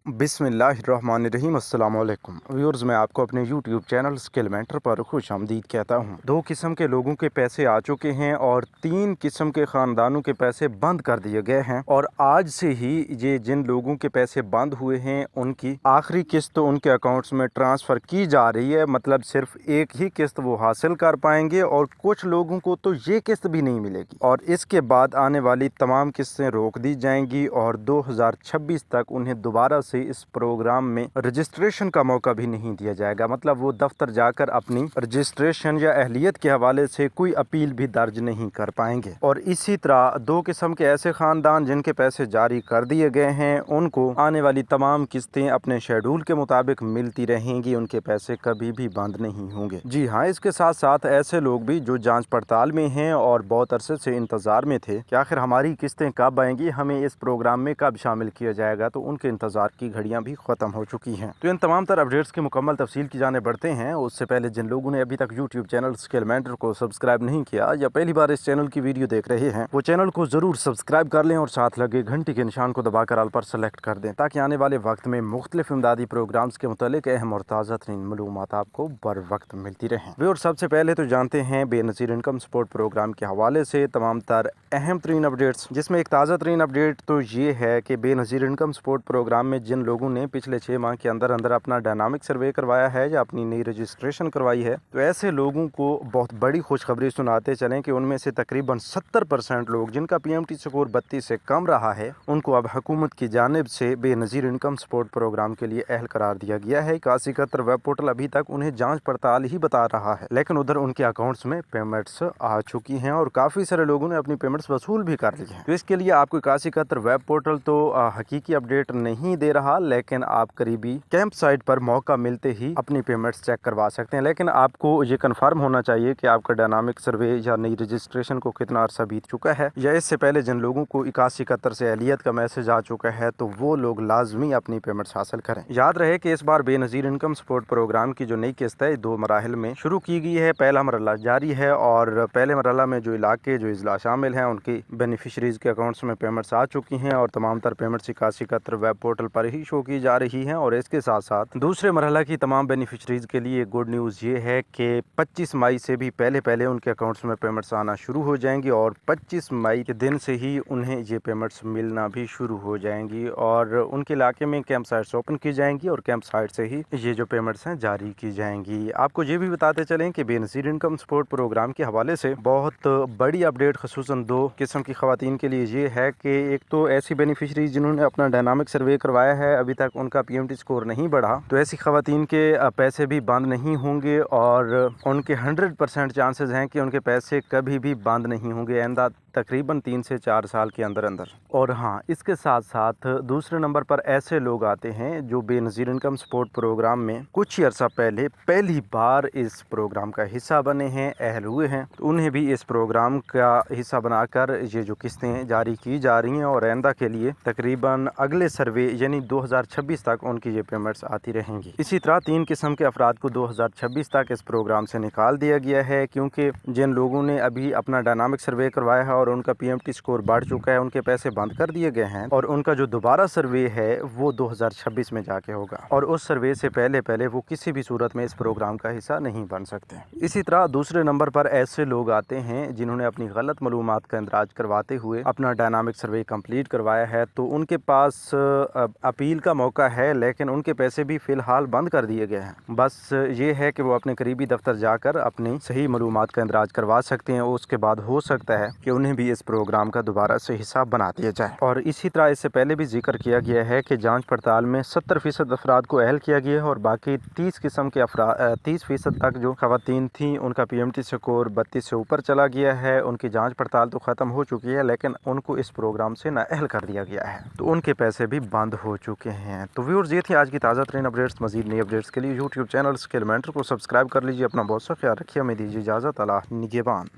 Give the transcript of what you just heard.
बिस्मिल्लाहिर्रहमानिर्रहीम। अस्सलाम वालेकुम व्यूअर्स, मैं आपको अपने यूट्यूब चैनल स्किल मेंटर पर खुश आमदीद कहता हूँ। दो किस्म के लोगों के पैसे आ चुके हैं और तीन किस्म के ख़ानदानों के पैसे बंद कर दिए गए हैं। और आज से ही ये जिन लोगों के पैसे बंद हुए हैं उनकी आखिरी किस्त उनके अकाउंट्स में ट्रांसफ़र की जा रही है। मतलब सिर्फ एक ही किस्त वो हासिल कर पाएंगे और कुछ लोगों को तो ये किस्त भी नहीं मिलेगी। और इसके बाद आने वाली तमाम किस्तें रोक दी जाएंगी और 2026 तक उन्हें दोबारा से इस प्रोग्राम में रजिस्ट्रेशन का मौका भी नहीं दिया जाएगा। मतलब वो दफ्तर जाकर अपनी रजिस्ट्रेशन या अहलियत के हवाले से कोई अपील भी दर्ज नहीं कर पाएंगे। और इसी तरह दो किस्म के ऐसे खानदान जिनके पैसे जारी कर दिए गए हैं उनको आने वाली तमाम किस्तें अपने शेड्यूल के मुताबिक मिलती रहेंगी, उनके पैसे कभी भी बंद नहीं होंगे। जी हाँ, इसके साथ साथ ऐसे लोग भी जो जांच पड़ताल में हैं और बहुत अरसे से इंतजार में थे कि आखिर हमारी किस्तें कब आएंगी, हमें इस प्रोग्राम में कब शामिल किया जाएगा, तो उनके इंतजार की घड़ियां भी खत्म हो चुकी हैं। तो इन तमाम तर अपडेट्स की मुकम्मल तफसील की जाने बढ़ते हैं। उससे पहले जिन लोगों ने अभी तक यूट्यूब चैनल स्किल मेंटर को सब्सक्राइब नहीं किया या पहली बार इस चैनल की वीडियो देख रहे हैं, वो चैनल को जरूर सब्सक्राइब कर लें और साथ लगे घंटी के निशान को दबाकर ऑल पर सेलेक्ट कर दें, ताकि आने वाले वक्त में मुख्तलिफ इमदादी प्रोग्राम्स के मुतालिक अहम और ताज़ा तरीन मालूमात आपको बर वक्त मिलती रहें। और सबसे पहले तो जानते हैं बेनज़ीर इनकम सपोर्ट प्रोग्राम के हवाले से तमाम तर अहम तरीन अपडेट्स, जिसमें एक ताज़ा तरीन अपडेट तो ये है कि बेनज़ीर इनकम सपोर्ट प्रोग्राम में जिन लोगों ने पिछले 6 माह के अंदर अंदर अपना डायनामिक सर्वे करवाया है या अपनी नई रजिस्ट्रेशन करवाई है, तो ऐसे लोगों को बहुत बड़ी खुशखबरी सुनाते चलें कि उनमें से तकरीबन 70% लोग जिनका PMT स्कोर 32 से कम रहा है, उनको अब हुकूमत की जानिब से बेनज़ीर इनकम सपोर्ट प्रोग्राम के लिए अहल करार दिया गया है। 8171 वेब पोर्टल अभी तक उन्हें जाँच पड़ताल ही बता रहा है, लेकिन उधर उनके अकाउंट्स में पेमेंट्स आ चुकी हैं और काफ़ी सारे लोगों ने अपनी पेमेंट्स वसूल भी कर ली हैं। तो इसके लिए आपको 8171 वेब पोर्टल तो हकीकी अपडेट नहीं दे रहा, लेकिन आप करीबी कैंप साइट पर मौका मिलते ही अपनी पेमेंट्स चेक करवा सकते हैं। लेकिन आपको ये कंफर्म होना चाहिए कि आपका डायनामिक सर्वे या नई रजिस्ट्रेशन को कितना अरसा बीत चुका है, या इससे पहले जिन लोगों को 8171 से अहलियत का मैसेज आ चुका है तो वो लोग लाजमी अपनी पेमेंट्स हासिल करें। याद रहे कि इस बार बेनज़ीर इनकम सपोर्ट प्रोग्राम की जो नई किस्त है 2 मराहिल में शुरू की गई है। पहला मरहला जारी है और पहले मरहला में जो इलाके जो इजला शामिल हैं उनकी बेनिफिशरीज के अकाउंट्स में पेमेंट्स आ चुकी हैं और तमाम तर पेमेंट्स 8171 वेब पोर्टल पर ही शो की जा रही हैं। और इसके साथ साथ दूसरे मरहला की तमाम बेनिफिशरीज के लिए गुड न्यूज़ ये है कि 25 मई से भी पहले उनके अकाउंट्स में पेमेंट्स आना शुरू हो जाएंगी और 25 मई के दिन से ही उन्हें ये पेमेंट्स मिलना भी शुरू हो जाएंगी और उनके इलाके में कैंप साइट्स ओपन की जाएंगी और कैंप साइट से ही ये जो पेमेंट्स हैं जारी की जाएंगी। आपको ये भी बताते चलें कि बेनज़ीर इनकम सपोर्ट प्रोग्राम के हवाले से बहुत बड़ी अपडेट खसूसन 2 किस्म की खवातीन के लिए ये है कि एक तो ऐसी बेनिफिशरीज जिन्होंने अपना डायनामिक सर्वे करवाया है, अभी तक उनका PMT स्कोर नहीं बढ़ा, तो ऐसी खवातीन के पैसे भी बंद नहीं होंगे और उनके 100% चांसेस हैं कि उनके पैसे कभी भी बंद नहीं होंगे आइंदा तकरीबन 3 से 4 साल के अंदर अंदर। और हाँ, इसके साथ साथ दूसरे नंबर पर ऐसे लोग आते हैं जो बेनज़ीर इनकम सपोर्ट प्रोग्राम में कुछ ही अर्सा पहले पहली बार इस प्रोग्राम का हिस्सा बने हैं, अहल हुए हैं, तो उन्हें भी इस प्रोग्राम का हिस्सा बनाकर ये जो किस्तें जारी की जा रही हैं और आइंदा के लिए तकरीबन अगले सर्वे यानी 2026 तक उनकी ये पेमेंट्स आती रहेंगी। इसी तरह 3 किस्म के अफराद को 2026 तक इस प्रोग्राम से निकाल दिया गया है, क्योंकि जिन लोगों ने अभी अपना डायनामिक सर्वे करवाया है और उनका PMT स्कोर बढ़ चुका है, उनके पैसे बंद कर दिए गए हैं और उनका जो दोबारा सर्वे है वो 2026 में जाके होगा और उस सर्वे से पहले वो किसी भी सूरत में इस प्रोग्राम का हिस्सा नहीं बन सकते। इसी तरह दूसरे नंबर पर ऐसे लोग आते हैं जिन्होंने अपनी गलत मालूमात का इंदराज करवाते हुए अपना डायनामिक सर्वे कंप्लीट करवाया है, तो उनके पास अपील का मौका है, लेकिन उनके पैसे भी फ़िलहाल बंद कर दिए गए हैं। बस ये है कि वो अपने करीबी दफ्तर जाकर अपनी सही मालूमात का इंदराज करवा सकते हैं। उसके बाद हो सकता है कि उन्हें भी इस प्रोग्राम का दोबारा से हिस्सा बना दिया जाए। और इसी तरह इससे पहले भी जिक्र किया गया है कि जांच पड़ताल में 70% अफराद को अहल किया गया है और बाकी 30 किस्म के 30% तक जो खवातीन थी उनका PMT स्कोर 32 से ऊपर चला गया है, उनकी जांच पड़ताल तो ख़त्म हो चुकी है, लेकिन उनको इस प्रोग्राम से नाअहल कर दिया गया है, तो उनके पैसे भी बंद हो चुके हैं। तो व्यूअर्स, ये थी आज की ताज़ा तरीन अपडेट्स। मजीद नई अपडेट्स के लिए यूट्यूब चैनल स्किल मेंटर को सब्सक्राइब कर लीजिए। अपना बहुत सा ख्याल रखिए। हमें दीजिए इजाज़त। अल्लाह निगहबान।